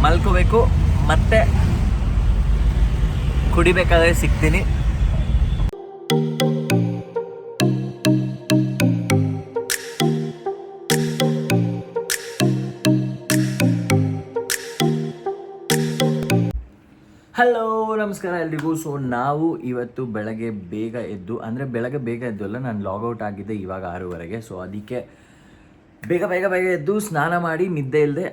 ಮಲ್ಕೋಬೇಕು, ಮತ್ತೆ ಕುಡಿಬೇಕಾದ್ರೆ ಸಿಗ್ತೀನಿ. ಹಲೋ, ನಮಸ್ಕಾರ ಎಲ್ರಿಗೂ. ಸೊ ನಾವು ಇವತ್ತು ಬೆಳಗ್ಗೆ ಬೇಗ ಎದ್ದು, ಅಂದರೆ ಬೆಳಗ್ಗೆ ಬೇಗ ಎದ್ದು ಅಲ್ಲ, ನಾನು ಲಾಗೌಟ್ ಆಗಿದ್ದೆ ಇವಾಗ 6:30. ಸೊ ಅದಕ್ಕೆ ಬೇಗ ಬೇಗ ಬೇಗ ಎದ್ದು ಸ್ನಾನ ಮಾಡಿ, ನಿದ್ದೆ ಇಲ್ಲದೆ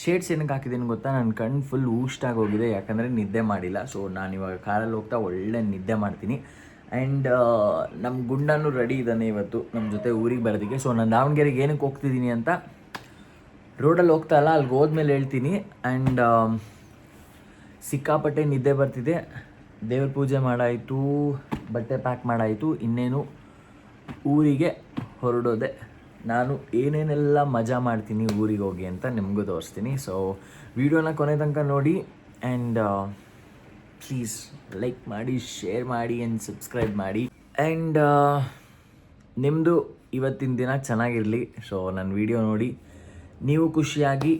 ಶೇಡ್ಸ್ ಏನಕ್ಕೆ ಹಾಕಿದ್ದೀನಿ ಗೊತ್ತಾ, ನನ್ನ ಕಣ್ಣು ಫುಲ್ ಊಷ್ಟಾಗಿ ಹೋಗಿದೆ, ಯಾಕಂದರೆ ನಿದ್ದೆ ಮಾಡಿಲ್ಲ. ಸೊ ನಾನು ಇವಾಗ ಕಾರಲ್ಲಿ ಹೋಗ್ತಾ ಒಳ್ಳೆ ನಿದ್ದೆ ಮಾಡ್ತೀನಿ. ಆ್ಯಂಡ್ ನಮ್ಮ ಗುಂಡನೂ ರೆಡಿ ಇದ್ದಾನೆ ಇವತ್ತು ನಮ್ಮ ಜೊತೆ ಊರಿಗೆ ಬರೋದಕ್ಕೆ. ಸೊ ನಾನು ದಾವಣಗೆರೆಗೆ ಏನಕ್ಕೆ ಹೋಗ್ತಿದ್ದೀನಿ ಅಂತ ರೋಡಲ್ಲಿ ಹೋಗ್ತಾ ಅಲ್ಲ, ಅಲ್ಲಿಗೆ ಹೋದ್ಮೇಲೆ ಹೇಳ್ತೀನಿ. ಆ್ಯಂಡ್ ಸಿಕ್ಕಾಪಟ್ಟೆ ನಿದ್ದೆ ಬರ್ತಿದೆ. ದೇವ್ರ ಪೂಜೆ ಮಾಡಾಯಿತು, ಬಟ್ಟೆ ಪ್ಯಾಕ್ ಮಾಡಾಯಿತು, ಇನ್ನೇನು ಊರಿಗೆ ಹೊರಡೋದೆ. ನಾನು ಏನೇನೆಲ್ಲ ಮಜಾ ಮಾಡ್ತೀನಿ ಊರಿಗೆ ಹೋಗಿ ಅಂತ ನಿಮಗೂ ತೋರಿಸ್ತೀನಿ. ಸೊ ವಿಡಿಯೋನ ಕೊನೆ ತನಕ ನೋಡಿ. ಆ್ಯಂಡ್ ಪ್ಲೀಸ್ ಲೈಕ್ ಮಾಡಿ, ಶೇರ್ ಮಾಡಿ ಆ್ಯಂಡ್ ಸಬ್ಸ್ಕ್ರೈಬ್ ಮಾಡಿ. ಆ್ಯಂಡ್ ನಿಮ್ಮದು ಇವತ್ತಿನ ದಿನ ಚೆನ್ನಾಗಿರಲಿ. ಸೊ ನನ್ನ ವಿಡಿಯೋ ನೋಡಿ ನೀವು ಖುಷಿಯಾಗಿ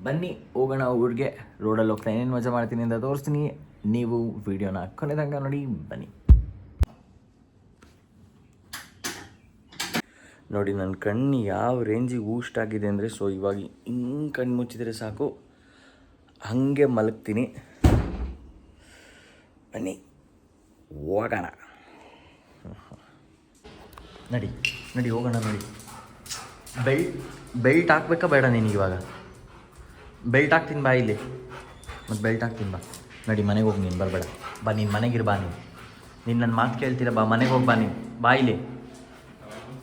ಬನ್ನಿ ಹೋಗೋಣ ಊರಿಗೆ. ರೋಡಲ್ಲಿ ಹೋಗ್ತಾ ಏನೇನು ಮಜಾ ಮಾಡ್ತೀನಿ ಅಂತ ತೋರಿಸ್ತೀನಿ. ನೀವು ವಿಡಿಯೋನ ಕೊನೆ ತನಕ ನೋಡಿ, ಬನ್ನಿ. ನೋಡಿ ನನ್ನ ಕಣ್ಣು ಯಾವ ರೇಂಜಿಗೆ ಊಷ್ಟಾಗಿದೆ ಅಂದರೆ, ಸೊ ಇವಾಗ ಹಿಂಗೆ ಕಣ್ಣು ಮುಚ್ಚಿದರೆ ಸಾಕು, ಹಾಗೆ ಮಲಗ್ತೀನಿ. ಬನ್ನಿ ಹೋಗೋಣ. ನಡಿ ನಡಿ ಹೋಗೋಣ. ನೋಡಿ ಬೆಲ್ಟ್ ಹಾಕ್ಬೇಕಾ ಬೇಡ ನಿನಗೆ? ಇವಾಗ ಬೆಲ್ಟ್ ಹಾಕ್ತೀನಿ ಬಾ ಇಲ್ಲಿ, ಮತ್ತು ಬೆಲ್ಟ್ ಹಾಕ್ತೀನಿ ಬಾ. ನಡಿ ಮನೆಗೆ ಹೋಗಿ, ನೀನು ಬರಬೇಡ ಬಾ, ನೀನು ಮನೆಗಿರು ಬಾ. ನೀನು ನನ್ನ ಮಾತು ಕೇಳ್ತೀರ ಬಾ, ಮನೆಗೆ ಹೋಗಿ ಬಾ, ನೀನು ಬಾ ಇಲ್ಲಿ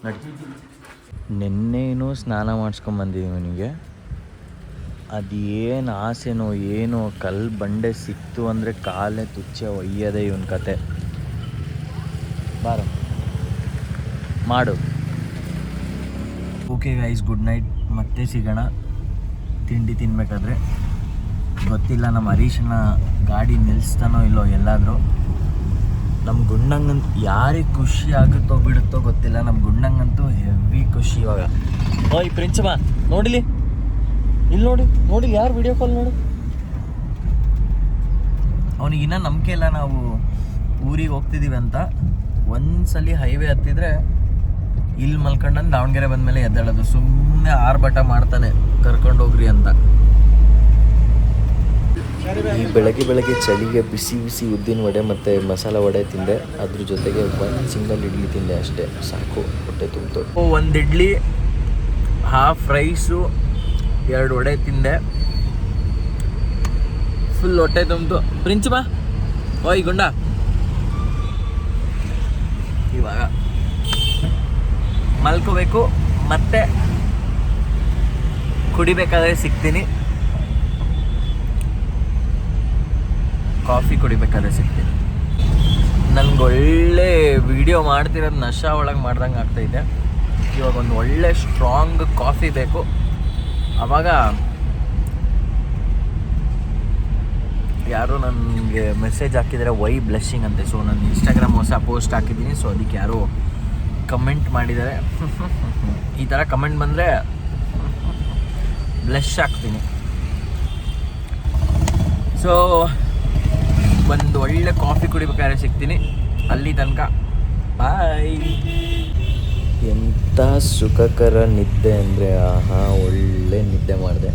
ನಡಿ. ನಿನ್ನೇನೋ ಸ್ನಾನ ಮಾಡಿಸ್ಕೊಂಬಂದಿದ್ದೀವಿ ನಿನಗೆ, ಅದೇನು ಆಸೆನೋ ಏನೋ ಕಲ್ಲು ಬಂಡೆ ಸಿಕ್ತು ಅಂದರೆ ಕಾಲೇ ತುಚ್ಚೆ ಒಯ್ಯದೆ ಇವನ ಕತೆ. ಬಾರ ಮಾಡು. Okay guys, good night. ಮತ್ತೆ ಸಿಗೋಣ ತಿಂಡಿ ತಿನ್ಬೇಕಾದ್ರೆ. ಗೊತ್ತಿಲ್ಲ ನಮ್ಮ ಹರೀಶನ ಗಾಡಿ ನಿಲ್ಲಿಸ್ತಾನೋ ಇಲ್ಲೋ ಎಲ್ಲಾದರೂ. ನಮ್ಮ ಗುಂಡಂಗಂತೂ ಯಾರಿಗೆ ಖುಷಿ ಆಗುತ್ತೋ ಬಿಡುತ್ತೋ ಗೊತ್ತಿಲ್ಲ, ನಮ್ಮ ಗುಂಡಂಗಂತೂ ಹೆವಿ ಖುಷಿ ಇವಾಗ. ಓಯ್ ಪ್ರಿನ್ಸಮ್ಮ ನೋಡಿಲಿ, ಇಲ್ಲಿ ನೋಡಿ ಯಾರು ವಿಡಿಯೋ ಕಾಲ್ ನೋಡು. ಅವನಿಗಿನ್ನ ನಂಬಿಕೆ ಇಲ್ಲ ನಾವು ಊರಿಗೆ ಹೋಗ್ತಿದ್ದೀವಿ ಅಂತ. ಒಂದ್ಸಲಿ ಹೈವೇ ಹತ್ತಿದ್ರೆ ಇಲ್ಲಿ ಮಲ್ಕೊಂಡಂದು ದಾವಣಗೆರೆ ಬಂದಮೇಲೆ ಎದ್ದೇಳೋದು. ಸುಮ್ಮನೆ ಆರ್ಭಟ ಮಾಡ್ತಾನೆ ಕರ್ಕೊಂಡೋಗ್ರಿ ಅಂತ. ಈ ಬೆಳಗ್ಗೆ ಚಳಿಗೆ ಬಿಸಿ ಬಿಸಿ ಉದ್ದಿನ ವಡೆ ಮತ್ತು ಮಸಾಲೆ ವಡೆ ತಿಂದೆ. ಅದ್ರ ಜೊತೆಗೆ ಒಂದು ಸಿಂಗಲ್ ಇಡ್ಲಿ ತಿಂದೆ, ಅಷ್ಟೇ ಸಾಕು, ಹೊಟ್ಟೆ ತುಂಬಿತು. ಒಂದು ಇಡ್ಲಿ, ಹಾಫ್ ರೈಸು, 2 ವಡೆ ತಿಂದೆ, ಫುಲ್ ಹೊಟ್ಟೆ ತುಂಬಿತು. ಪ್ರಿನ್ಸ್ ಬಾ, ಓಯ್ ಗುಂಡ. ಇವಾಗ ಮಲ್ಕೋಬೇಕು, ಮತ್ತೆ ಕುಡಿಬೇಕಾದ್ರೆ ಸಿಗ್ತೀನಿ. ಕಾಫಿ ಕುಡಿಬೇಕಾದ್ರೆ ಸಿಗ್ತೀನಿ. ನನಗೊಳ್ಳೆ ವಿಡಿಯೋ ಮಾಡ್ತಿರೋದು ನಶಾ ಒಳಗೆ ಮಾಡ್ದಂಗೆ ಆಗ್ತಾಯಿದೆ. ಇವಾಗ ಒಂದು ಒಳ್ಳೆ ಸ್ಟ್ರಾಂಗ್ ಕಾಫಿ ಬೇಕು. ಆವಾಗ ಯಾರೋ ನನಗೆ ಮೆಸೇಜ್ ಹಾಕಿದರೆ ವೈ ಬ್ಲಶಿಂಗ್ ಅಂತೆ. ಸೊ ನಾನು ಇನ್ಸ್ಟಾಗ್ರಾಮ್ ಹೊಸ ಪೋಸ್ಟ್ ಹಾಕಿದ್ದೀನಿ. ಸೊ ಅದಕ್ಕೆ ಯಾರೋ ಕಮೆಂಟ್ ಮಾಡಿದ್ದಾರೆ. ಈ ಥರ ಕಮೆಂಟ್ ಬಂದರೆ ಬ್ಲಶ್ ಆಗ್ತೀನಿ. ಸೊ ಒಂದು ಒಳ್ಳೆ ಕಾಫಿ ಕುಡಿಬೇಕಾದ್ರೆ ಸಿಗ್ತೀನಿ. ಅಲ್ಲಿ ತನಕ ಬಾಯ್. ಎಂಥ ಸುಖಕರ ನಿದ್ದೆ ಅಂದರೆ, ಆಹಾ ಒಳ್ಳೆ ನಿದ್ದೆ ಮಾಡಿದೆ.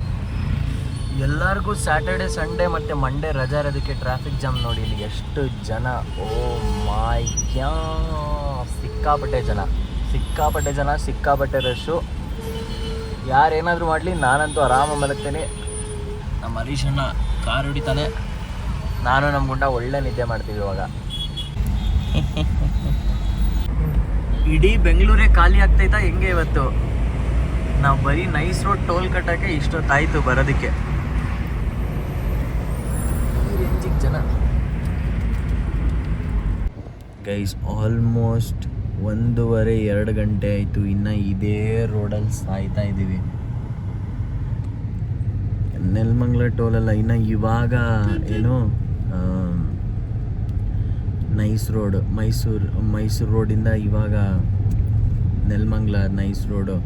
ಎಲ್ಲರಿಗೂ ಸ್ಯಾಟರ್ಡೆ, ಸಂಡೇ ಮತ್ತು ಮಂಡೇ ರಜಾ ಇರೋದಕ್ಕೆ ಟ್ರಾಫಿಕ್ ಜಾಮ್ ನೋಡಿ ಇಲ್ಲಿ ಎಷ್ಟು ಜನ. ಓ ಮೈ ಗ್ಯಾಡ್, ಸಿಕ್ಕಾಪಟ್ಟೆ ಜನ, ಸಿಕ್ಕಾಪಟ್ಟೆ ರಶ್ಶು. ಯಾರೇನಾದರೂ ಮಾಡಲಿ, ನಾನಂತೂ ಆರಾಮ ಮಲಗ್ತೇನೆ. ನಮ್ಮ ಹರೀಶಣ್ಣ ಕಾರ್ ಹೊಡಿತಾನೆ, ನಾನು ನಮ್ಮ ಗುಂಡ ಒಳ್ಳೆ ನಿದ್ದೆ ಮಾಡ್ತೀವಿ ಇವಾಗ. ಇಡೀ ಬೆಂಗಳೂರೇ ಖಾಲಿ ಆಗ್ತೈತಾ ಹೆಂಗೆ ಇವತ್ತು? ನಾವು ಬರೀ ನೈಸ್ ರೋಡ್ ಟೋಲ್ ಕಟ್ಟೋಕ್ಕೆ ಇಷ್ಟೊತ್ತಾಯಿತು ಬರೋದಕ್ಕೆ. ಜನ ಗೈಸ್, ಆಲ್ಮೋಸ್ಟ್ 1:30-2 ಗಂಟೆ ಆಯಿತು. ಇನ್ನು ಇದೇ ರೋಡಲ್ಲಿ ಸಾಯ್ತಾ ಇದ್ದೀವಿ. ನೆಲಮಂಗಲ ಟೋಲಲ್ಲ, ಇನ್ನು ಇವಾಗ ಏನು ನೈಸ್ ರೋಡ್, ಮೈಸೂರು ರೋಡಿಂದ ಇವಾಗ ನೆಲಮಂಗಲ ನೈಸ್ ರೋಡು.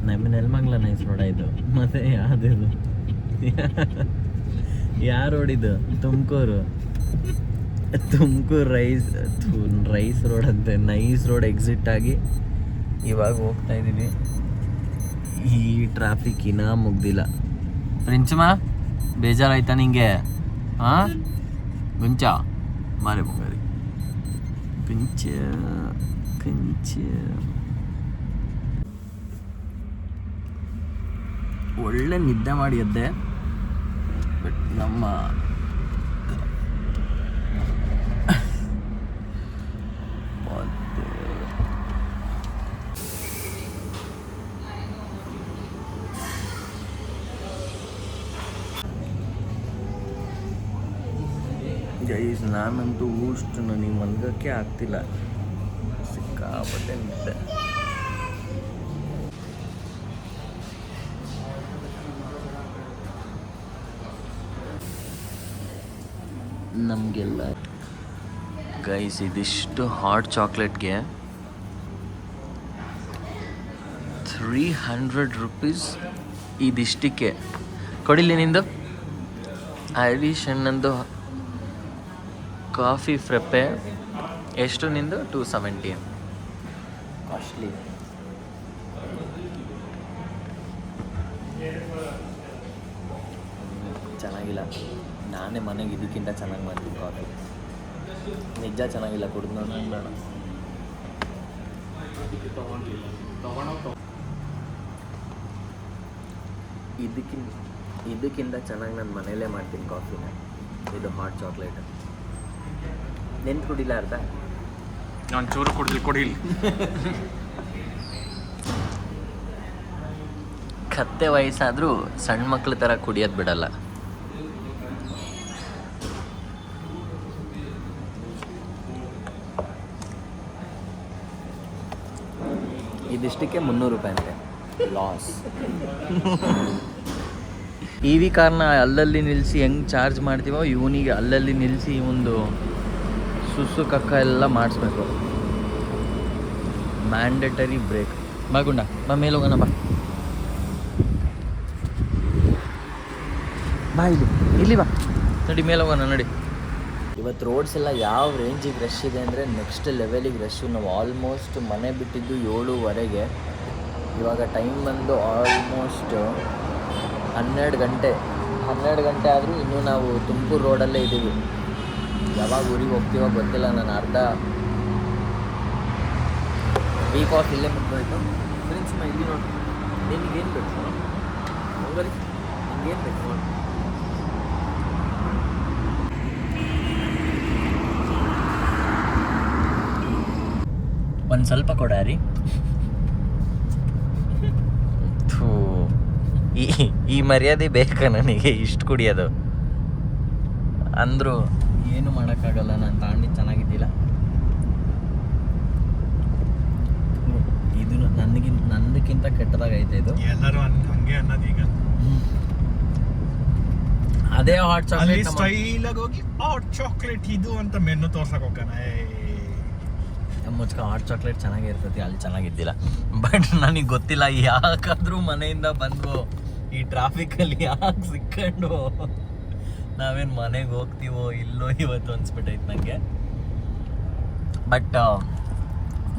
ನಮ್ಮ ನೆಲಮಂಗ್ಲ ನೈಸ್ ರೋಡ ಇದು. ಮತ್ತೆ ಯಾವುದಿದು ಯಾವ ರೋಡ್ ಇದು? ತುಮಕೂರು ರೈಸ್ ರೋಡ್ ಅಂತೆ. ನೈಸ್ ರೋಡ್ ಎಕ್ಸಿಟ್ ಆಗಿ ಇವಾಗ ಹೋಗ್ತಾ ಇದ್ದೀವಿ. ಈ ಟ್ರಾಫಿಕ್ ಇನ್ನೂ ಮುಗ್ದಿಲ್ಲ. ಪ್ರಿನ್ಸಮ್ಮ ಬೇಜಾರಾಯ್ತಾ ನಿಂಗೆ? ಹಾಂ ಗುಂಚ ಮಾರೆ ಮುಂಗಾರಿ ಕಿಂಚ ಒಳ್ಳೆ ನಿದ್ದೆ ಮಾಡಿ ಎದ್ದೆ. ಬಟ್ ನಮ್ಮ ಗೈಸ್ ನಾನಂತೂ ನನಗೆ ಮಲ್ಗಕ್ಕೆ ಆಗ್ತಿಲ್ಲ, ಸಿಕ್ಕಾಪಟ್ಟೆ ನಿದ್ದೆ. ನಮಗೆಲ್ಲ ಗೈಸ್ ಇದಿಷ್ಟು ಹಾಟ್ ಚಾಕ್ಲೇಟ್ಗೆ 300 ರೂಪೀಸ್ ಇದಿಷ್ಟಕ್ಕೆ. ಕೊಡಿಲಿ ನಿಂದು ಐರಿಷ್ ಅಣ್ಣಂದು ಕಾಫಿ ಫ್ರೆಪ್ಪೆ ಎಷ್ಟು ನಿಂದು? 270. ಕಾಸ್ಟ್ಲಿ. ಚೆನ್ನಾಗಿಲ್ಲ. ನಾನೇ ಮನೆಗೆ ಇದಕ್ಕಿಂತ ಚೆನ್ನಾಗಿ ಮಾಡ್ತೀನಿ ಕಾಫಿ. ನಿಜ ಚೆನ್ನಾಗಿಲ್ಲ, ಕುಡಿದು ನೋಡಿ ಬೇಡ. ಇದಕ್ಕಿಂತ ಚೆನ್ನಾಗಿ ನಾನು ಮನೇಲೇ ಮಾಡ್ತೀನಿ ಕಾಫಿನ. ಇದು ಹಾಟ್ ಚಾಕ್ಲೇಟ್ ನೆನ್ಪು ಕುಡಿಲ್ಲ ಅರ್ಧ. ನಾನು ಚೂರು ಕುಡಿಲಿ. ಕತ್ತೆ ವಯಸ್ಸಾದರೂ ಸಣ್ಣ ಮಕ್ಳ ಥರ ಕುಡಿಯೋದು ಬಿಡಲ್ಲ. ಇದಿಷ್ಟಕ್ಕೆ 300 ರೂಪಾಯಿ ಅಂತೆ. ಲಾಸ್. EV ಕಾರ್ನ ಅಲ್ಲಲ್ಲಿ ನಿಲ್ಲಿಸಿ ಹೆಂಗೆ ಚಾರ್ಜ್ ಮಾಡ್ತೀವೋ ಇವನಿಗೆ ಅಲ್ಲಲ್ಲಿ ನಿಲ್ಲಿಸಿ ಒಂದು ಸುಸು ಕಕ್ಕ ಎಲ್ಲ ಮಾಡಿಸ್ಬೇಕು. Mandatory break. ಗುಂಡ ಬಾ ಮೇಲೆ ಹೋಗೋಣ. ಬಾ ಇಲ್ಲಿ ಬಾ ನೋಡಿ, ಮೇಲೆ ಹೋಗೋಣ ನೋಡಿ. ಇವತ್ತು ರೋಡ್ಸ್ ಎಲ್ಲ ಯಾವ ರೇಂಜಿಗೆ ರಶ್ ಇದೆ ಅಂದರೆ ನೆಕ್ಸ್ಟ್ ಲೆವೆಲಿಗೆ ರಶ್ಶು. ನಾವು ಆಲ್ಮೋಸ್ಟ್ ಮನೆ ಬಿಟ್ಟಿದ್ದು 7:30. ಇವಾಗ ಟೈಮ್ ಬಂದು ಆಲ್ಮೋಸ್ಟ್ 12 ಗಂಟೆ ಆದರೂ ಇನ್ನೂ ನಾವು ತುಮಕೂರು ರೋಡಲ್ಲೇ ಇದ್ದೀವಿ. ಯಾವಾಗ ಊರಿಗೆ ಹೋಗ್ತೀವೋ ಗೊತ್ತಿಲ್ಲ. ನಾನು ಅರ್ಧ ವೀಕ್ ಆಫ್ ಇಲ್ಲೇ ಮುಗ್ದೋಯ್ತು. ಫ್ರೆಂಡ್ಸ್ ಇಲ್ಲಿ ನೋಡಿ, ನಿನಗೇನು ಬೇಕು ಹೋಗಲಿ, ನಿನಗೇನು ಬೇಕು ನೋಡಿ. ಒಂದು ಸ್ವಲ್ಪ ಕೊಡಾರಿ. ಈ ಮರ್ಯಾದೆ ಬೇಕಾ ನನಗೆ ಇಷ್ಟು ಕುಡಿಯೋದು? ಅಂದರೂ ಏನು ಮಾಡೋಕ್ಕಾಗಲ್ಲ. ನಾನು ತಾಂಡಿದ್ದು ಚೆನ್ನಾಗಿದ್ದಿಲ್ಲ. ಇದು ನಂದಕ್ಕಿಂತ ಕೆಟ್ಟದಾಗೈತೆ ಇದು. ಎಲ್ಲರೂ ಹಂಗೆ ಅನ್ನೋದು ಈಗ. ಅದೇ ಹಾಟ್ ಚಾಕ್ಲೇಟ್ ಸ್ಟೈಲಾಗಿ ಹೋಗಿ ಹಾಟ್ ಚಾಕ್ಲೇಟ್ ಇದು ಅಂತ ಮೆನು ತೋರ್ಸಕ್ಕೆ ಹೋಗೋಣ. ಮುಚ್ಕ ಹಾಟ್ ಚಾಕ್ಲೇಟ್ ಚೆನ್ನಾಗಿರ್ತೈತಿ, ಅಲ್ಲಿ ಚೆನ್ನಾಗಿದ್ದಿಲ್ಲ. ಬಟ್ ನನಗೆ ಗೊತ್ತಿಲ್ಲ ಯಾಕಾದರೂ ಮನೆಯಿಂದ ಬಂದು ಈ ಟ್ರಾಫಿಕಲ್ಲಿ ಯಾಕೆ ಸಿಕ್ಕೊಂಡು ನಾವೇನು ಮನೆಗೆ ಹೋಗ್ತೀವೋ ಇಲ್ಲೋ ಇವತ್ತು ಅನ್ಸ್ಬಿಟ್ಟೈತೆ ನನಗೆ. ಬಟ್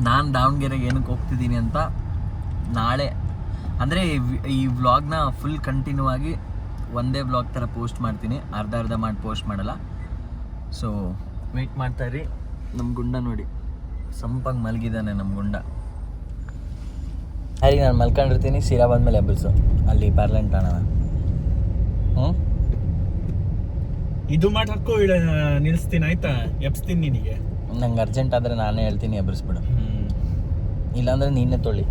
ನಾನು ದಾವಣಗೆರೆಗೆ ಏನಕ್ಕೆ ಹೋಗ್ತಿದ್ದೀನಿ ಅಂತ ನಾಳೆ ಅಂದರೆ ಈ ವ್ಲಾಗ್ನ ಫುಲ್ ಕಂಟಿನ್ಯೂ ಆಗಿ ಒಂದೇ ವ್ಲಾಗ್ ಥರ ಪೋಸ್ಟ್ ಮಾಡ್ತೀನಿ, ಅರ್ಧ ಮಾಡಿ ಪೋಸ್ಟ್ ಮಾಡಲ್ಲ. ಸೊ ವೆಯ್ಟ್ ಮಾಡ್ತಾಯಿರಿ. ನಮ್ಮ ಗುಂಡ ನೋಡಿ ಸಂಪಾಗಿ ಮಲಗಿದ್ದಾನೆ. ನಮ್ಮ ಗುಂಡ ಅಲ್ಲಿ ನಾನು ಮಲ್ಕೊಂಡಿರ್ತೀನಿ, ಸೀರಾ ಬಂದಮೇಲೆ ಎಬ್ಬರಿಸು ಅಲ್ಲಿ ಪಾರ್ಲೆಂಟ್ ಅಣ್ಣ. ಇದು ಮಾತಾಡ್ಕೋ, ನಿಲ್ಲಿಸ್ತೀನಿ ಆಯ್ತಾ? ಎಬ್ಸ್ತೀನಿ ನಿನಗೆ. ನಂಗೆ ಅರ್ಜೆಂಟ್ ಆದರೆ ನಾನೇ ಹೇಳ್ತೀನಿ, ಎಬ್ಬರಿಸ್ಬಿಡು. ಇಲ್ಲಾಂದರೆ ನೀನೇ ತೊಳಿ.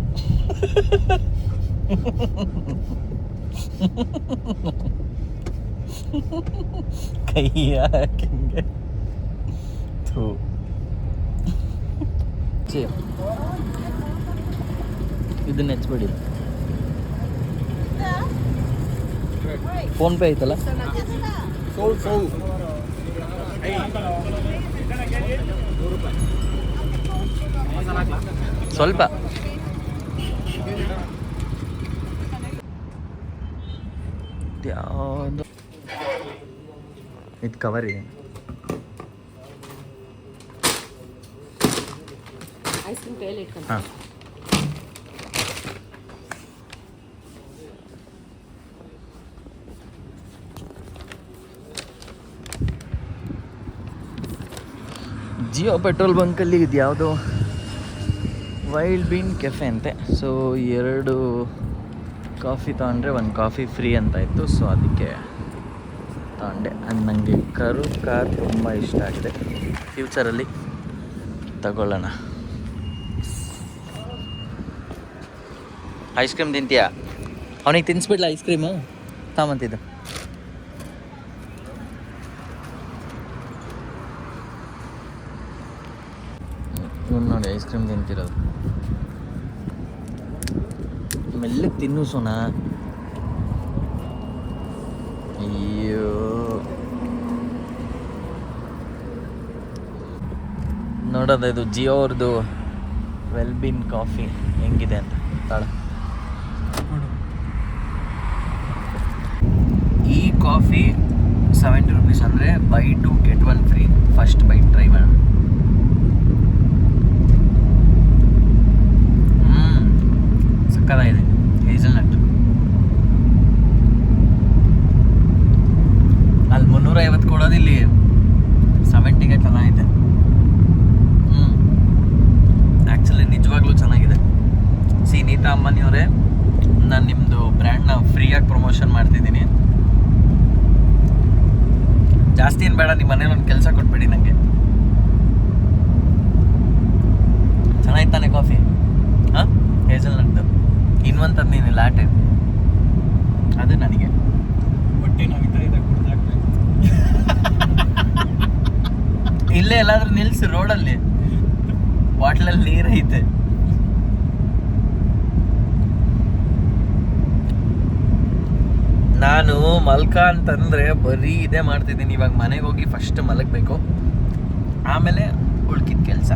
ಕೈ ಹಾಕಿಂಗೆ ಥೂ. ಇದನ್ನ ಹೆಚ್ಚಬೇಡಿ. ಫೋನ್ ಪೇ ಐತಲ್ಲ, ಸ್ವಲ್ಪ ಯಾವುದು ಇದು ಕವರ್ ಇದೆ. ಹಾಂ ಜಿಯೋ ಪೆಟ್ರೋಲ್ ಬಂಕಲ್ಲಿ ಇದು ಯಾವುದೋ ವೈಲ್ಡ್ ಬೀನ್ ಕೆಫೆ ಅಂತೆ. ಸೊ 2 ಕಾಫಿ ತೊಗೊಂಡ್ರೆ 1 ಕಾಫಿ ಫ್ರೀ ಅಂತ ಇತ್ತು. ಸೊ ಅದಕ್ಕೆ ತಗೊಂಡೆ. ಆ್ಯಂಡ್ ನನಗೆ ಕಾರ್ ತುಂಬ ಇಷ್ಟ ಆಗಿದೆ. ಫ್ಯೂಚರಲ್ಲಿ ತಗೊಳ್ಳೋಣ. ಐಸ್ ಕ್ರೀಮ್ ತಿಂತೀಯಾ? ಅವನಿಗೆ ತಿನ್ನಿಸ್ಬಿಡ್ಲ ಐಸ್ ಕ್ರೀಮು ತಾಮಂತಿದ್ದು. ಇವ್ನು ನೋಡಿ ಐಸ್ ಕ್ರೀಮ್ ತಿಂತಿರೋದು. ಮೆಲ್ಲಗೆ ತಿನ್ನು ಸೋನಾ. ಅಯ್ಯೋ ನೋಡೋದು ಇದು ಜಿಯೋ ಅವ್ರದ್ದು ವೆಲ್ಬೀನ್ ಕಾಫಿ ಹೆಂಗಿದೆ ಅಂತ ತಾಳ. ಈ ಕಾಫಿ 70 ರೂಪೀಸ್ ಅಂದರೆ buy 2 get 1 free. First bite try ಮಾಡೋಣ. ಸಕ್ಕತ್ತಾಗಿದೆ. ಹೇಸಲ್ನಟ್ ಅಲ್ಲಿ 350 ಕೊಡೋದು, ಇಲ್ಲಿ 70ಗೆ ಚೆನ್ನಾಗಿದೆ. ಆ್ಯಕ್ಚುಲಿ ನಿಜವಾಗ್ಲೂ ಚೆನ್ನಾಗಿದೆ. ನೀತಾ ಅಮ್ಮನಿಯವರೇ, ನಾನು ನಿಮ್ಮದು ಬ್ರ್ಯಾಂಡ್ನ ಫ್ರೀಯಾಗಿ ಪ್ರಮೋಷನ್ ಮಾಡ್ತಿದ್ದೀನಿ. ಜಾಸ್ತಿ ಏನು ಬೇಡ, ನಿಮ್ಮ ಮನೇಲಿ ಒಂದು ಕೆಲಸ ಕೊಟ್ಬಿಡಿ ನನಗೆ. ಚೆನ್ನಾಗಿತ್ತಾನೆ ಕಾಫಿ? ಹಾಂ, ಹೇಸಲ್ನಟ್ದು ಇನ್ನೊಂದು ನೀನು ಲ್ಯಾಟೆ, ಅದು ನನಗೆ ಹೊಟ್ಟೆ ನೋವಿದ್ರೆ ಇದಕ್ಕೆ ಕುಡ್ದಾಕ್ಬೇಕು. ಇಲ್ಲೇ ಎಲ್ಲಾದ್ರೂ ನಿಲ್ಸಿ ರೋಡಲ್ಲಿ, ಬಾಟ್ಲಲ್ಲಿ ನೀರು ಐತೆ. ನಾನು ಮಲ್ಕ ಅಂತಂದರೆ ಬರೀ ಇದೇ ಮಾಡ್ತಿದ್ದೀನಿ. ಇವಾಗ ಮನೆಗೆ ಹೋಗಿ ಫಸ್ಟ್ ಮಲಗಬೇಕು, ಆಮೇಲೆ ಉಳ್ಕಿದ ಕೆಲಸ.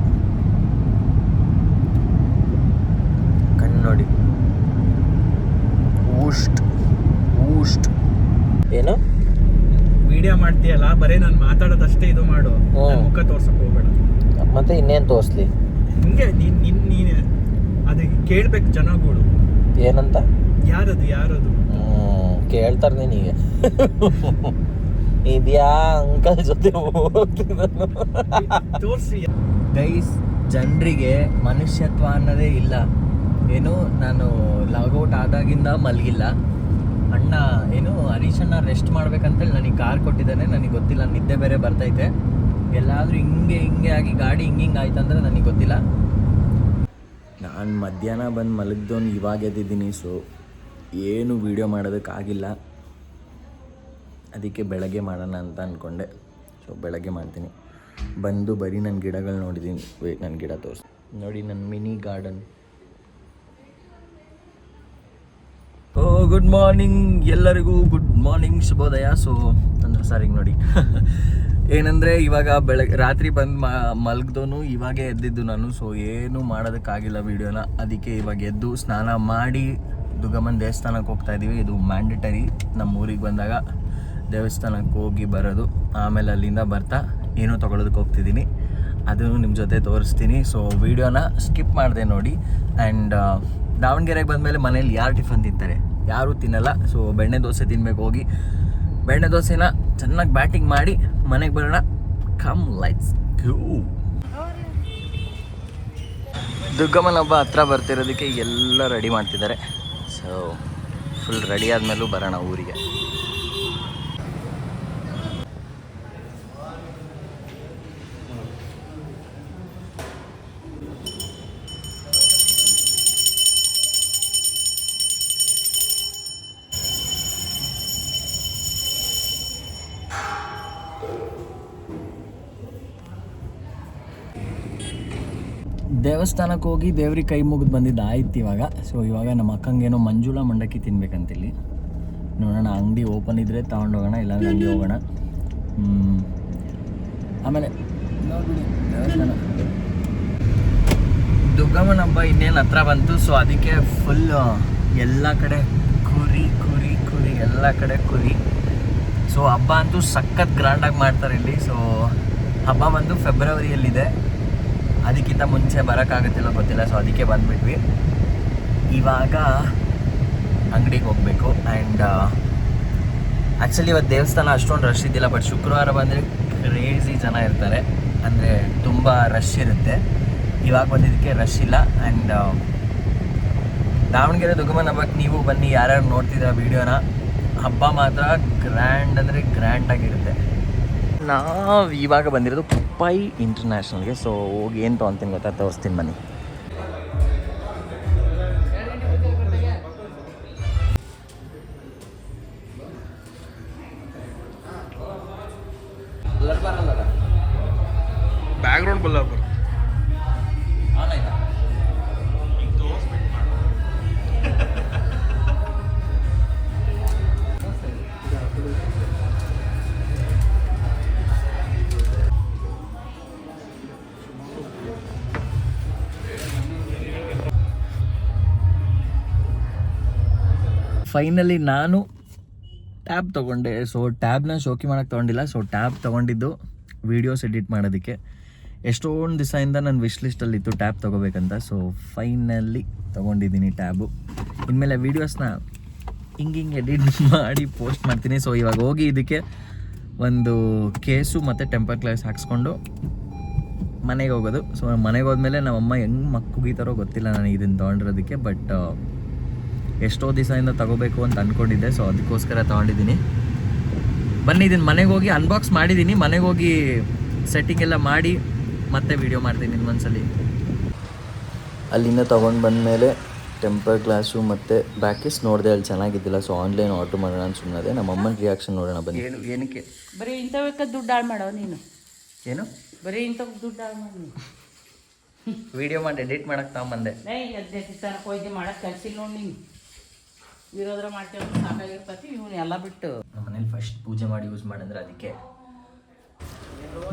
ಕಣ್ಣು ನೋಡಿ, ಊಸ್ಟ್ ಏನು ವಿಡಿಯೋ ಮಾಡ್ತೀಯಲ್ಲ, ಬರೀ ನಾನು ಮಾತಾಡೋದಷ್ಟೇ ಇದು ಮಾಡು, ಮುಖ ತೋರ್ಸಕ್ ಹೋಗ್ಬೇಡ. ಮತ್ತೆ ಇನ್ನೇನು ತೋರಿಸ್ಲಿ? ಹಿಂಗೆ ನೀನು ಅದಕ್ಕೆ ಕೇಳ್ಬೇಕು ಜನಗಳು ಏನಂತ. ಯಾರದು ಕೇಳ್ತಾರೆ ನಿನಗೆ. ಇದ್ಯಾ ಅಂಕಲ್ ಜೊತೆ ತೋರಿಸಿ. ಗೈಸ್, ಜನರಿಗೆ ಮನುಷ್ಯತ್ವ ಅನ್ನೋದೇ ಇಲ್ಲ. ಏನು, ನಾನು ಲಾಗೌಟ್ ಆದಾಗಿಂದ ಮಲಗಿಲ್ಲ. ಅಣ್ಣ ಏನು ಹರೀಶಣ್ಣ ರೆಸ್ಟ್ ಮಾಡ್ಬೇಕಂತೇಳಿ ನನಗೆ ಕಾರ್ ಕೊಟ್ಟಿದ್ದಾನೆ. ನನಗೆ ಗೊತ್ತಿಲ್ಲ, ನಿದ್ದೆ ಬೇರೆ ಬರ್ತೈತೆ. ಎಲ್ಲಾದರೂ ಹಿಂಗೆ ಆಗಿ ಗಾಡಿ ಹಿಂಗೆ ಆಯ್ತಂದ್ರೆ ನನಗೆ ಗೊತ್ತಿಲ್ಲ. ನಾನು ಮಧ್ಯಾಹ್ನ ಬಂದು ಮಲಗ್ದವನು ಇವಾಗ ಎದ್ದಿದ್ದೀನಿ. ಸೊ ಏನು ವೀಡಿಯೋ ಮಾಡೋದಕ್ಕಾಗಿಲ್ಲ, ಅದಕ್ಕೆ ಬೆಳಗ್ಗೆ ಮಾಡೋಣ ಅಂತ ಅಂದ್ಕೊಂಡೆ. ಸೊ ಬೆಳಗ್ಗೆ ಮಾಡ್ತೀನಿ. ಬಂದು ಬರೀ ನನ್ನ ಗಿಡಗಳು ನೋಡಿದ್ದೀನಿ. ನನ್ನ ಗಿಡ ತೋರಿಸಿ ನೋಡಿ, ನನ್ನ ಮಿನಿ ಗಾರ್ಡನ್. ಗುಡ್ ಮಾರ್ನಿಂಗ್ ಎಲ್ಲರಿಗೂ, ಗುಡ್ ಮಾರ್ನಿಂಗ್, ಶುಭೋದಯ. ಸೊ ಅಂದರೆ ಸರಿಗೆ ನೋಡಿ ಏನಂದರೆ ಇವಾಗ ರಾತ್ರಿ ಬಂದು ಮಲಗ್ದೋನು ಇವಾಗೇ ಎದ್ದಿದ್ದು ನಾನು. ಸೊ ಏನೂ ಮಾಡೋದಕ್ಕಾಗಿಲ್ಲ ವೀಡಿಯೋನ. ಅದಕ್ಕೆ ಇವಾಗ ಎದ್ದು ಸ್ನಾನ ಮಾಡಿ ದುರ್ಗಮ್ಮನ ದೇವಸ್ಥಾನಕ್ಕೆ ಹೋಗ್ತಾಯಿದ್ದೀವಿ. ಇದು ಮ್ಯಾಂಡೇಟರಿ ನಮ್ಮ ಊರಿಗೆ ಬಂದಾಗ ದೇವಸ್ಥಾನಕ್ಕೆ ಹೋಗಿ ಬರೋದು. ಆಮೇಲೆ ಅಲ್ಲಿಂದ ಬರ್ತಾ ಏನೋ ತೊಗೊಳೋದಕ್ಕೆ ಹೋಗ್ತಿದ್ದೀನಿ, ಅದನ್ನು ನಿಮ್ಮ ಜೊತೆ ತೋರಿಸ್ತೀನಿ. ಸೊ ವೀಡಿಯೋನ ಸ್ಕಿಪ್ ಮಾಡಿದೆ ನೋಡಿ. ಆ್ಯಂಡ್ ದಾವಣಗೆರೆಗೆ ಬಂದಮೇಲೆ ಮನೇಲಿ ಯಾರು ಟಿಫನ್ ತಿಂತಾರೆ? ಯಾರೂ ತಿನ್ನಲ್ಲ. ಸೊ ಬೆಣ್ಣೆ ದೋಸೆ ತಿನ್ಬೇಕು. ಹೋಗಿ ಬೆಣ್ಣೆ ದೋಸೆನ ಚೆನ್ನಾಗಿ ಬ್ಯಾಟಿಂಗ್ ಮಾಡಿ ಮನೆಗೆ ಬರೋಣ. ಕಮ್ ಲೈಟ್ಸ್ ಗೋ. ದುರ್ಗಮ್ಮನ ಹಬ್ಬ ಹತ್ರ ಬರ್ತಿರೋದಕ್ಕೆ ಎಲ್ಲ ರೆಡಿ ಮಾಡ್ತಿದ್ದಾರೆ. ಸೊ ಫುಲ್ ರೆಡಿ ಆದಮೇಲೂ ಬರೋಣ ಊರಿಗೆ. ದೇವಸ್ಥಾನಕ್ಕೆ ಹೋಗಿ ದೇವ್ರಿಗೆ ಕೈ ಮುಗಿದು ಬಂದಿದ್ದು ಆಯ್ತು ಇವಾಗ. ಸೊ ಇವಾಗ ನಮ್ಮ ಅಕ್ಕಂಗೇನೋ ಮಂಜುಳಾ ಮಂಡಕ್ಕಿ ತಿನ್ಬೇಕಂತಿಲ್ಲಿ. ನೋಡೋಣ, ಅಂಗಡಿ ಓಪನ್ ಇದ್ದರೆ ತೊಗೊಂಡೋಗೋಣ, ಇಲ್ಲಾಂದ್ರೆ ಅಂಗಡಿ ಹೋಗೋಣ. ಆಮೇಲೆ ನೋಡ್ಬಿಡಿ ದೇವಸ್ಥಾನ. ದುರ್ಗಮ್ಮನ ಹಬ್ಬ ಇನ್ನೇನು ಹತ್ರ ಬಂತು. ಸೊ ಅದಕ್ಕೆ ಫುಲ್ ಎಲ್ಲ ಕಡೆ ಕುರಿ ಕುರಿ ಕುರಿ ಎಲ್ಲ ಕಡೆ ಕುರಿ. ಸೊ ಹಬ್ಬ ಅಂತೂ ಸಖತ್ ಗ್ರ್ಯಾಂಡಾಗಿ ಮಾಡ್ತಾರೆ ಇಲ್ಲಿ. ಸೊ ಹಬ್ಬ ಬಂದು ಫೆಬ್ರವರಿಯಲ್ಲಿದೆ, ಅದಕ್ಕಿಂತ ಮುಂಚೆ ಬರೋಕ್ಕಾಗುತ್ತಿಲ್ಲ ಗೊತ್ತಿಲ್ಲ. ಸೊ ಅದಕ್ಕೆ ಬಂದುಬಿಟ್ವಿ. ಇವಾಗ ಅಂಗಡಿಗೆ ಹೋಗಬೇಕು. ಆ್ಯಂಡ್ ಆ್ಯಕ್ಚುಲಿ ಇವತ್ತು ದೇವಸ್ಥಾನ ಅಷ್ಟೊಂದು ರಶ್ ಇದ್ದಿಲ್ಲ, ಬಟ್ ಶುಕ್ರವಾರ ಬಂದರೆ ಕ್ರೇಜಿ ಜನ ಇರ್ತಾರೆ, ಅಂದರೆ ತುಂಬ ರಶ್ ಇರುತ್ತೆ. ಇವಾಗ ಬಂದಿದ್ದಕ್ಕೆ ರಶ್ ಇಲ್ಲ. ಆ್ಯಂಡ್ ದಾವಣಗೆರೆ ದುರ್ಗಮ್ಮನ ಹಬ್ಬಕ್ಕೆ ನೀವು ಬನ್ನಿ, ಯಾರ್ಯಾರು ನೋಡ್ತಿದ್ದೀರ ವೀಡಿಯೋನ. ಹಬ್ಬ ಮಾತ್ರ ಗ್ರ್ಯಾಂಡ್ ಅಂದರೆ ಗ್ರ್ಯಾಂಡಾಗಿರುತ್ತೆ. ನಾವು ಇವಾಗ ಬಂದಿರೋದು ಪಪ್ಪೈ ಇಂಟರ್ನ್ಯಾಷನಲ್ಗೆ. ಸೊ ಹೋಗಿ ಏನು ತೊಗೊತೀನಿ ಗೊತ್ತಾ, ತೋರಿಸ್ತೀನಿ ಬನ್ನಿ. ಬ್ಯಾಕ್ಗ್ರೌಂಡ್ ಬಲ್ಲರ್ ಫೈನಲಿ ನಾನು ಟ್ಯಾಬ್ ತೊಗೊಂಡೆ. ಸೊ ಟ್ಯಾಬ್ನ ಶೋಕಿ ಮಾಡೋಕ್ಕೆ ತೊಗೊಂಡಿಲ್ಲ. ಸೊ ಟ್ಯಾಬ್ ತೊಗೊಂಡಿದ್ದು ವೀಡಿಯೋಸ್ ಎಡಿಟ್ ಮಾಡೋದಕ್ಕೆ. ಎಷ್ಟೊಂದು ದಿವಸದಿಂದ ನನ್ನ ವಿಶ್ ಲಿಸ್ಟಲ್ಲಿತ್ತು ಟ್ಯಾಬ್ ತೊಗೋಬೇಕಂತ. ಸೊ ಫೈನಲಿ ತೊಗೊಂಡಿದ್ದೀನಿ ಟ್ಯಾಬು. ಇನ್ಮೇಲೆ ವೀಡಿಯೋಸ್ನ ಹಿಂಗೆ ಎಡಿಟ್ ಮಾಡಿ ಪೋಸ್ಟ್ ಮಾಡ್ತೀನಿ. ಸೊ ಇವಾಗ ಹೋಗಿ ಇದಕ್ಕೆ ಒಂದು ಕೇಸು ಮತ್ತು ಟೆಂಪರ್ ಗ್ಲಾಸ್ ಹಾಕ್ಸ್ಕೊಂಡು ಮನೆಗೆ ಹೋಗೋದು. ಸೊ ಮನೆಗೆ ಹೋದ್ಮೇಲೆ ನಮ್ಮಮ್ಮ ಹೆಂಗೆ ಮಕ್ಕುಗಿತಾರೋ ಗೊತ್ತಿಲ್ಲ ನನಗೆ ಇದನ್ನು ತೊಗೊಂಡಿರೋದಕ್ಕೆ. ಬಟ್ ಎಷ್ಟೋ ದಿವಸದಿಂದ ತಗೋಬೇಕು ಅಂತ ಅಂದ್ಕೊಂಡಿದ್ದೆ. ಸೊ ಅದಕ್ಕೋಸ್ಕರ ತೊಗೊಂಡಿದ್ದೀನಿ. ಬನ್ನಿ ಇದನ್ನು ಮನೆಗೆ ಹೋಗಿ ಅನ್ಬಾಕ್ಸ್ ಮಾಡಿದ್ದೀನಿ. ಮನೆಗೆ ಹೋಗಿ ಸೆಟ್ಟಿಂಗ್ ಎಲ್ಲ ಮಾಡಿ ಮತ್ತೆ ವೀಡಿಯೋ ಮಾಡ್ತೀನಿ ಇನ್ನೊಂದ್ಸಲಿ. ಅಲ್ಲಿಂದ ತೊಗೊಂಡು ಬಂದಮೇಲೆ ಟೆಂಪರ್ ಗ್ಲಾಸು ಮತ್ತು ಬ್ಯಾಕೇಸ್ ನೋಡಿದೆ, ಅಲ್ಲಿ ಚೆನ್ನಾಗಿದ್ದಿಲ್ಲ. ಸೊ ಆನ್ಲೈನ್ ಆರ್ಡ್ರ್ ಮಾಡೋಣ ಅಂತ ಸುಮ್ಮನೆ. ನಮ್ಮ ಅಮ್ಮನ ರಿಯಾಕ್ಷನ್ ನೋಡೋಣ ಬನ್ನಿ. ಏನಕ್ಕೆ ಬರೀ ಇಂಥವಕ್ಕೆ ದುಡ್ಡು ಹಾಳು ಮಾಡೋ ನೀನು? ಏನು ಬರೀ ಇಂಥವ್ಕೆ ದುಡ್ಡು ಹಾಳು ಮಾಡಿ ವೀಡಿಯೋ ಮಾಡಿ ಎಡಿಟ್ ಮಾಡಕ್ಕೆ ತಗೊಂಬಂದೆ. ತನಕ ಹೋಗಿ ಮಾಡಕ್ಕೆ ಕಲ್ಸಿಲ್ಲ ನೋಡಿ ನೀನು. ಇರೋದ್ರ ಮಾಡ್ಕೊಂಡು ಸಾಕಾಗಿರ್ತತಿ. ಇವನು ಎಲ್ಲ ಬಿಟ್ಟು ನಮ್ಮ ಮನೇಲಿ ಫಸ್ಟ್ ಪೂಜೆ ಮಾಡಿ ಯೂಸ್ ಮಾಡಿದ್ರೆ ಅದಕ್ಕೆ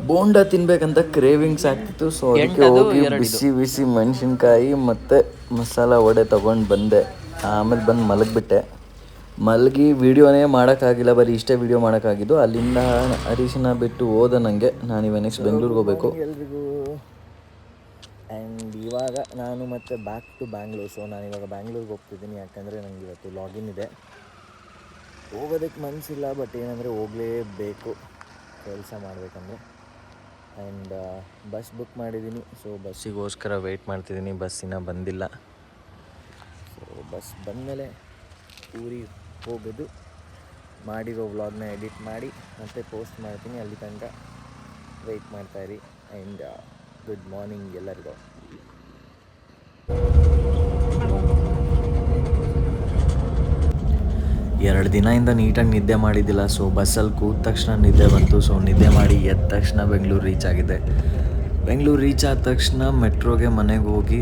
ಬೋಂಡ ತಿನ್ಬೇಕಂತ ಕ್ರೇವಿಂಗ್ಸ್ ಆಗ್ತಿತ್ತು. ಸೊ ಅದಕ್ಕೆ ಹೋಗಿ ಬಿಸಿ ಬಿಸಿ ಮೆಣಸಿನ್ಕಾಯಿ ಮತ್ತು ಮಸಾಲ ವಡೆ ತೊಗೊಂಡು ಬಂದೆ. ಆಮೇಲೆ ಬಂದು ಮಲಗಿಬಿಟ್ಟೆ. ಮಲಗಿ ವೀಡಿಯೋನೇ ಮಾಡೋಕ್ಕಾಗಿಲ್ಲ, ಬರೀ ಇಷ್ಟೇ ವೀಡಿಯೋ ಮಾಡೋಕ್ಕಾಗಿದ್ದು. ಅಲ್ಲಿಂದ ಅರಿಶಿನ ಬಿಟ್ಟು ಹೋದ ನನಗೆ. ನಾನಿವಾಗ ನೆಕ್ಸ್ಟ್ ಬೆಂಗಳೂರಿಗೆ ಹೋಗಬೇಕು. ಎಲ್ರಿಗೂ ಆ್ಯಂಡ್ ಇವಾಗ ನಾನು ಮತ್ತೆ ಬ್ಯಾಕ್ ಟು ಬ್ಯಾಂಗ್ಳೂರ್. ಸೊ ನಾನಿವಾಗ ಬ್ಯಾಂಗ್ಳೂರಿಗೆ ಹೋಗ್ತಿದ್ದೀನಿ, ಯಾಕಂದರೆ ನನಗೆ ಇವತ್ತು ಲಾಗಿನ್ ಇದೆ. ಹೋಗೋದಕ್ಕೆ ಮನಸ್ಸಿಲ್ಲ, ಬಟ್ ಏನಂದರೆ ಹೋಗಲೇಬೇಕು ಕೆಲಸ ಮಾಡಬೇಕಂದ್ರೆ. ಆ್ಯಂಡ್ ಬಸ್ ಬುಕ್ ಮಾಡಿದ್ದೀನಿ. ಸೊ ಬಸ್ಸಿಗೋಸ್ಕರ ವೆಯ್ಟ್ ಮಾಡ್ತಿದ್ದೀನಿ. ಬಸ್ ಇನ್ನೂ ಬಂದಿಲ್ಲ. ಸೊ ಬಸ್ ಬಂದಮೇಲೆ ಊರಿಗೆ ಹೋಗೋದು. ಮಾಡಿರೋ ವ್ಲಾಗ್ನ ಎಡಿಟ್ ಮಾಡಿ ಮತ್ತೆ ಪೋಸ್ಟ್ ಮಾಡ್ತೀನಿ. ಅಲ್ಲಿ ತನಕ ವೆಯ್ಟ್ ಮಾಡ್ತಾಯಿರಿ. ಆ್ಯಂಡ್ ಗುಡ್ ಮಾರ್ನಿಂಗ್ ಎಲ್ಲರಿಗೂ. ಎರಡು ದಿನದಿಂದ ನೀಟಾಗಿ ನಿದ್ದೆ ಮಾಡಿದ್ದಿಲ್ಲ. ಸೊ ಬಸ್ಸಲ್ಲಿ ಕೂತ ತಕ್ಷಣ ನಿದ್ದೆ ಬಂತು. ಸೊ ನಿದ್ದೆ ಮಾಡಿ ಎದ್ದ ತಕ್ಷಣ ಬೆಂಗಳೂರು ರೀಚ್ ಆಗಿದೆ. ಬೆಂಗಳೂರು ರೀಚ್ ಆದ ತಕ್ಷಣ ಮೆಟ್ರೋಗೆ ಮನೆಗೆ ಹೋಗಿ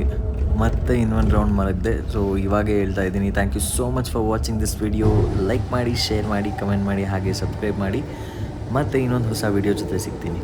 ಮತ್ತೆ ಇನ್ನೊಂದು ರೌಂಡ್ ಮಲಗಿದೆ. ಸೊ ಇವಾಗೇ ಹೇಳ್ತಾ ಇದ್ದೀನಿ. Thank you so much for watching this video. Like ಮಾಡಿ, ಶೇರ್ ಮಾಡಿ, ಕಮೆಂಟ್ ಮಾಡಿ, ಹಾಗೆ ಸಬ್ಸ್ಕ್ರೈಬ್ ಮಾಡಿ. ಮತ್ತೆ ಇನ್ನೊಂದು ಹೊಸ ವಿಡಿಯೋ ಜೊತೆ ಸಿಗ್ತೀನಿ.